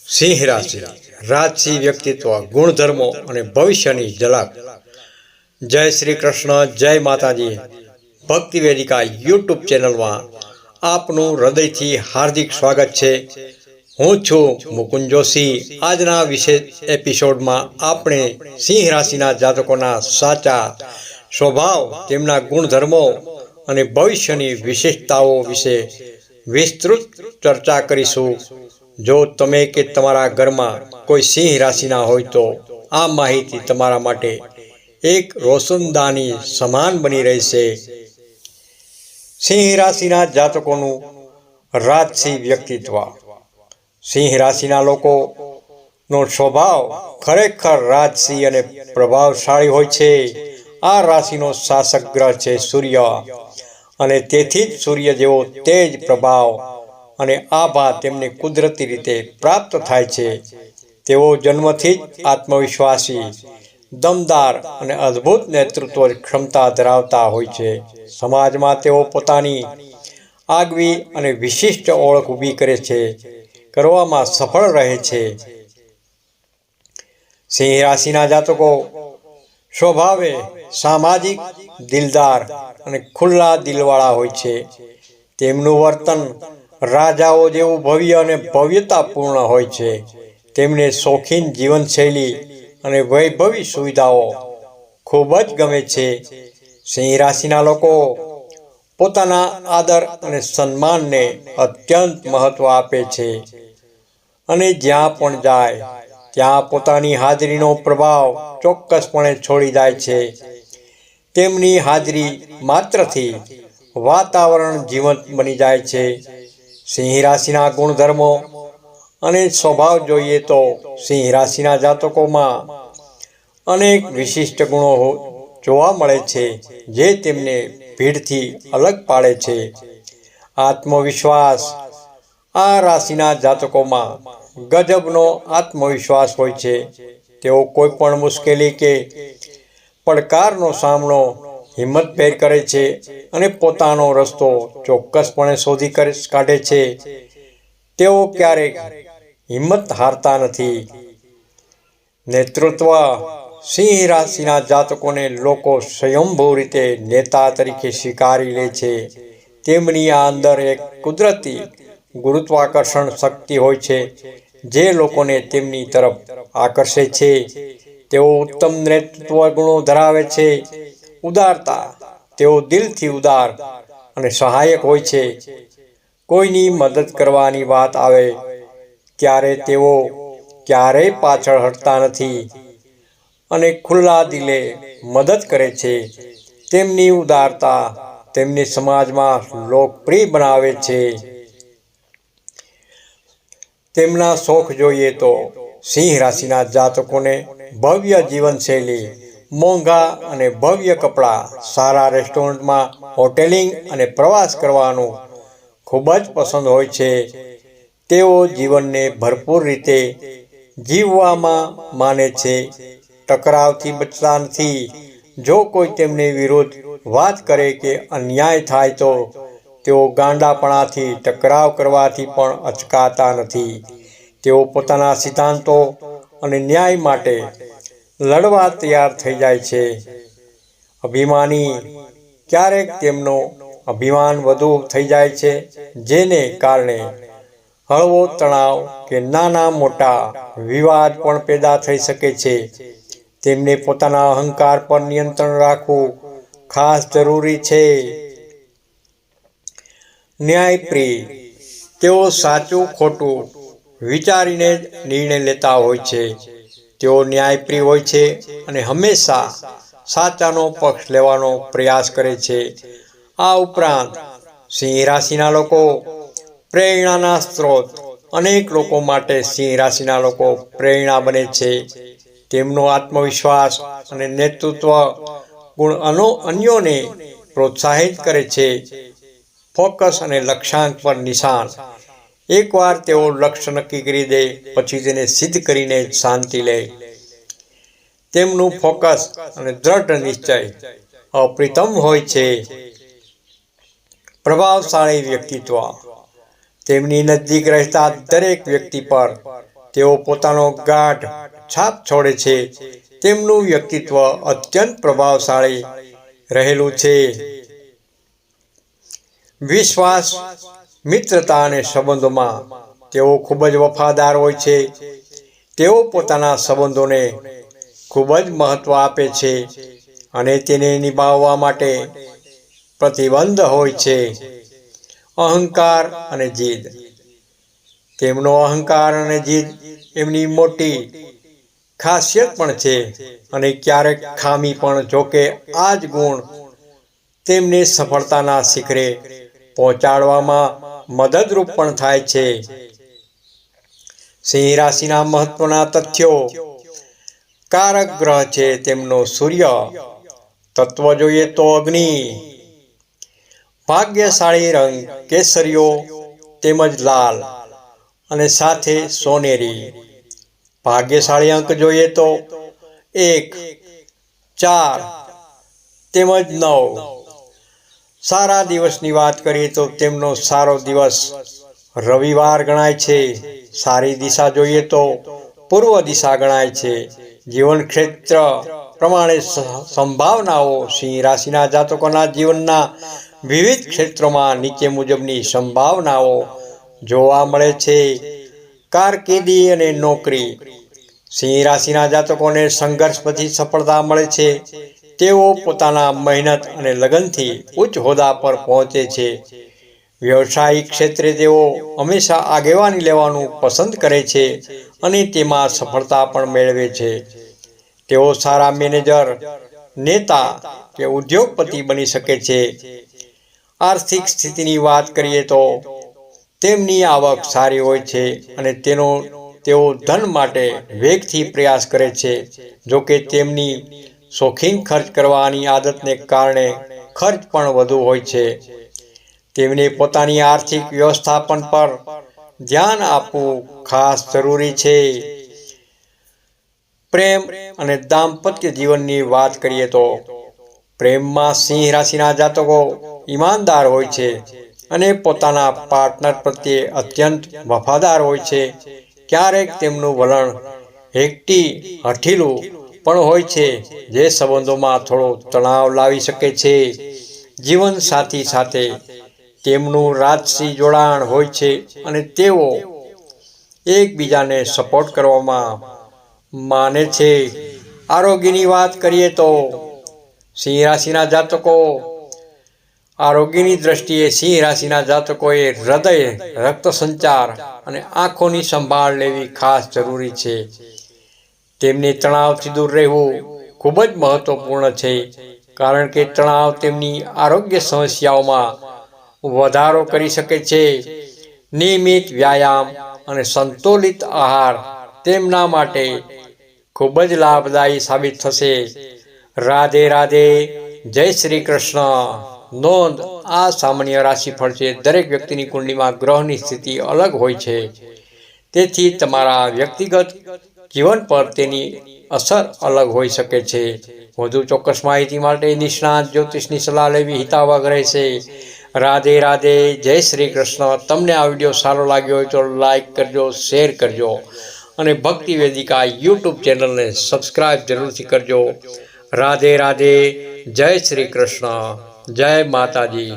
સિંહ રાશિ રાજસી વ્યક્તિત્વ ગુણધર્મો અને ભવિષ્યની ઝલક. જય શ્રી કૃષ્ણ, જય માતાજી. ભક્તિ વેદિકા યુટ્યુબ ચેનલમાં આપનું હૃદયથી હાર્દિક સ્વાગત છે. હું છું મુકુંદ જોશી. આજના વિશેષ એપિસોડમાં આપણે સિંહ રાશિના જાતકોના સાચા સ્વભાવ, તેમના ગુણધર્મો અને ભવિષ્યની વિશેષતાઓ વિશે વિસ્તૃત ચર્ચા કરીશું. જો તમે કે તમારા ઘરમાં કોઈ સિંહ રાશિના હોય તો આ માહિતી તમારા માટે એક રોશનદાની સમાન બની રહેશે. સિંહ રાશિના જાતકોનું રાજસી વ્યક્તિત્વ. સિંહ રાશિના લોકોનો સ્વભાવ ખરેખર રાજસી અને પ્રભાવશાળી હોય છે. આ રાશિનો શાસક ગ્રહ છે સૂર્ય, અને તેથી જ સૂર્ય જેવો તેજ, પ્રભાવ અને આભા તેમને કુદરતી રીતે પ્રાપ્ત થાય છે. તેઓ જન્મથી જ આત્મવિશ્વાસી, દમદાર અને અદ્ભુત નેતૃત્વ ક્ષમતા ધરાવતા હોય છે. સમાજમાં તેઓ પોતાની આગવી અને વિશિષ્ટ ઓળખ ઊભી કરવામાં સફળ રહે છે. સિંહ રાશિના જાતકો સ્વભાવે સામાજિક, દિલદાર અને ખુલ્લા દિલવાળા હોય છે. તેમનું વર્તન રાજાઓ જેવું ભવ્ય અને ભવ્યતાપૂર્ણ હોય છે. તેમને શોખીન જીવનશૈલી અને વૈભવી સુવિધાઓ ખૂબ જ ગમે છે. સિંહ રાશિના લોકો પોતાના આદર અને સન્માનને અત્યંત મહત્વ આપે છે અને જ્યાં પણ જાય ત્યાં પોતાની હાજરીનો પ્રભાવ ચોક્કસપણે છોડી જાય છે. તેમની હાજરી માત્રથી વાતાવરણ જીવંત બની જાય છે. સિંહ રાશિના ગુણધર્મો અને સ્વભાવ જોઈએ તો સિંહ રાશિના જાતકોમાં અનેક વિશિષ્ટ ગુણો જોવા મળે છે જે તેમને ભીડથી અલગ પાડે છે. આત્મવિશ્વાસ. આ રાશિના જાતકોમાં ગજબનો આત્મવિશ્વાસ હોય છે. તેઓ કોઈ પણ મુશ્કેલી કે પડકારનો સામનો હિંમતભેર કરે છે અને પોતાનો રસ્તો ચોક્કસપણે શોધી કાઢે છે. તેઓ ક્યારેક હિંમત હારતા નથી. નેતૃત્વ. સિંહ રાશિના જાતકોને લોકો સ્વયંભૂ રીતે નેતા તરીકે સ્વીકારી લે છે. તેમની અંદર એક કુદરતી ગુરુત્વાકર્ષણ શક્તિ હોય છે જે લોકોને તેમની તરફ આકર્ષે છે. તેઓ ઉત્તમ નેતૃત્વ ગુણો ધરાવે છે. ઉદારતા. તેઓ દિલથી ઉદાર અને સહાયક હોય છે. કોઈની મદદ કરવાની વાત આવે ત્યારે તેઓ ક્યારેય પાછળ હટતા નથી અને ખુલ્લા દિલે મદદ કરે છે. તેમની ઉદારતા તેમને સમાજમાં લોકપ્રિય બનાવે છે. તેમના શોખ જોઈએ તો સિંહ રાશિના જાતકોને ભવ્ય જીવનશૈલી, મોંઘા અને ભવ્ય કપડાં, સારા રેસ્ટોરન્ટમાં હોટેલિંગ અને પ્રવાસ કરવાનું ખૂબ જ પસંદ હોય છે. તેઓ જીવનને ભરપૂર રીતે જીવવામાં માને છે. ટકરાવથી બચતા નથી. જો કોઈ તેમની વિરુદ્ધ વાત કરે કે અન્યાય થાય તો તેઓ ગાંડાપણાથી ટકરાવ કરવાથી પણ અચકાતા નથી. તેઓ પોતાના સિદ્ધાંતો અને ન્યાય માટે લડવા તૈયાર થઈ જાય છે. અભિમાની. ક્યારેક તેમનો અભિમાન વધુ થઈ જાય છે જેને કારણે હળવો તણાવ કે નાના મોટા વિવાદ પણ પેદા થઈ શકે છે. તેમને પોતાના અહંકાર પર નિયંત્રણ રાખવું ખાસ જરૂરી છે. ન્યાયપ્રિય. તેઓ સાચું ખોટું વિચારીને જ નિર્ણય લેતા હોય છે. તેઓ ન્યાયપ્રિય હોય છે અને હંમેશા સાચાનો પક્ષ લેવાનો પ્રયાસ કરે છે. આ ઉપરાંત સિંહ રાશિના લોકો પ્રેરણાના સ્ત્રોત. અનેક લોકો માટે સિંહ રાશિના લોકો પ્રેરણા બને છે. તેમનો આત્મવિશ્વાસ અને નેતૃત્વ ગુણ અન્યોને પ્રોત્સાહિત કરે છે. ફોકસ અને લક્ષ્યાંક પર નિશાન. એકવાર તેઓ લક્ષ્ય નક્કી કરી દે પછી તેને સિદ્ધ કરીને શાંતિ લે. તેમનું ફોકસ અને દ્રઢ નિશ્ચય અપ્રતિમ હોય છે. પ્રભાવશાળી વ્યક્તિત્વ. તેમની નજીક રહેતા દરેક વ્યક્તિ પર તેઓ પોતાનો ગાઢ છાપ છોડે છે. તેમનું વ્યક્તિત્વ અત્યંત પ્રભાવશાળી રહેલું છે. વિશ્વાસ, મિત્રતા અને સંબંધોમાં તેઓ ખૂબ જ વફાદાર હોય છે. તેઓ પોતાના સંબંધોને ખૂબ જ મહત્વ આપે છે અને તેને નિભાવવા માટે પ્રતિબદ્ધ હોય છે. અહંકાર અને જીદ. તેમનો અહંકાર અને જીદ એમની મોટી ખાસિયત પણ છે અને ક્યારેક ખામી પણ. જોકે આ જ ગુણ તેમને સફળતાના શિખરે પહોંચાડવામાં મદદરૂપ પણ થાય છે. સિંહ રાશિના મહત્વના તથ્યો. કારક ગ્રહ છે તેમનો સૂર્ય. તત્વ જોઈએ તો અગ્નિ. ભાગ્યશાળી રંગ કેસરીયો તેમજ લાલ અને સાથે સોનેરી. ભાગ્યશાળી અંક જોઈએ તો 1, 4 તેમજ 9. સારા દિવસની વાત કરીએ તો તેમનો સારો દિવસ રવિવાર ગણાય છે. સારી દિશા જોઈએ તો પૂર્વ દિશા ગણાય છે. જીવન ક્ષેત્ર પ્રમાણે સંભાવનાઓ. સિંહ રાશિના જાતકોના જીવનના વિવિધ ક્ષેત્રોમાં નીચે મુજબની સંભાવનાઓ જોવા મળે છે. કારકિર્દી અને નોકરી. સિંહ રાશિના જાતકોને સંઘર્ષ પછી સફળતા મળે છે. તેઓ પોતાના મહેનત અને લગનથી ઉચ્ચ હોદ્દા પર પહોંચે છે. વ્યવસાયિક ક્ષેત્રે તેઓ હંમેશા આગેવાની લેવાનું પસંદ કરે છે અને તેમાં સફળતા પણ મેળવે છે. તેઓ સારા મેનેજર, નેતા કે ઉદ્યોગપતિ બની શકે છે. આર્થિક સ્થિતિની વાત કરીએ તો તેમની આવક સારી હોય છે અને તેઓ ધન માટે વેગથી પ્રયાસ કરે છે. જોકે તેમની શોખીન ખર્ચ કરવાની આદતને કારણે ખર્ચ પણ વધુ હોય છે. તેમને પોતાની આર્થિક વ્યવસ્થાપન પર ધ્યાન આપવું ખાસ જરૂરી છે. પ્રેમ અને દાંપત્ય જીવનની વાત કરીએ તો પ્રેમમાં સિંહ રાશિના જાતકો ઈમાનદાર હોય છે અને પોતાના પાર્ટનર પ્રત્યે અત્યંત વફાદાર હોય છે. ક્યારેક તેમનું વલણ હેકટી હઠીલું પણ હોય છે, જે સંબંધોમાં થોડો તણાવ લાવી શકે છે. જીવન સાથી સાથે તેમનું રાજસી જોડાણ હોય છે અને તેઓ એકબીજાને સપોર્ટ કરવામાં માને છે. આરોગ્યની વાત કરીએ તો સિંહ રાશિના જાતકો આરોગ્યની દ્રષ્ટિએ સિંહ રાશિના જાતકોએ હૃદય, રક્ત સંચાર અને આંખોની સંભાળ લેવી ખાસ જરૂરી છે. તેમને તણાવથી દૂર રહેવું ખૂબ જ મહત્વપૂર્ણ છે, કારણ કે તણાવ તેમની આરોગ્ય સમસ્યાઓમાં વધારો કરી શકે છે. નિયમિત વ્યાયામ અને સંતુલિત આહાર તેમના માટે ખૂબ જ લાભદાયી સાબિત થશે. રાધે રાધે. જય શ્રી કૃષ્ણ. નોંધ: આ સામાન્ય રાશિફળ છે. દરેક વ્યક્તિની કુંડલીમાં ગ્રહની સ્થિતિ અલગ હોય છે, તેથી તમારા વ્યક્તિગત જીવન પર તેની અસર અલગ હોઈ શકે છે. વધુ ચોક્કસ માહિતી માટે નિષ્ણાત જ્યોતિષની સલાહ લેવી હિતાવહ રહેશે. રાધે રાધે. જય શ્રી કૃષ્ણ. તમને આ વિડીયો સારો લાગ્યો હોય તો લાઈક કરજો, શેર કરજો અને ભક્તિ વેદિકા યુટ્યુબ ચેનલને સબસ્ક્રાઈબ જરૂરથી કરજો. રાધે રાધે. જય શ્રી કૃષ્ણ. જય માતાજી.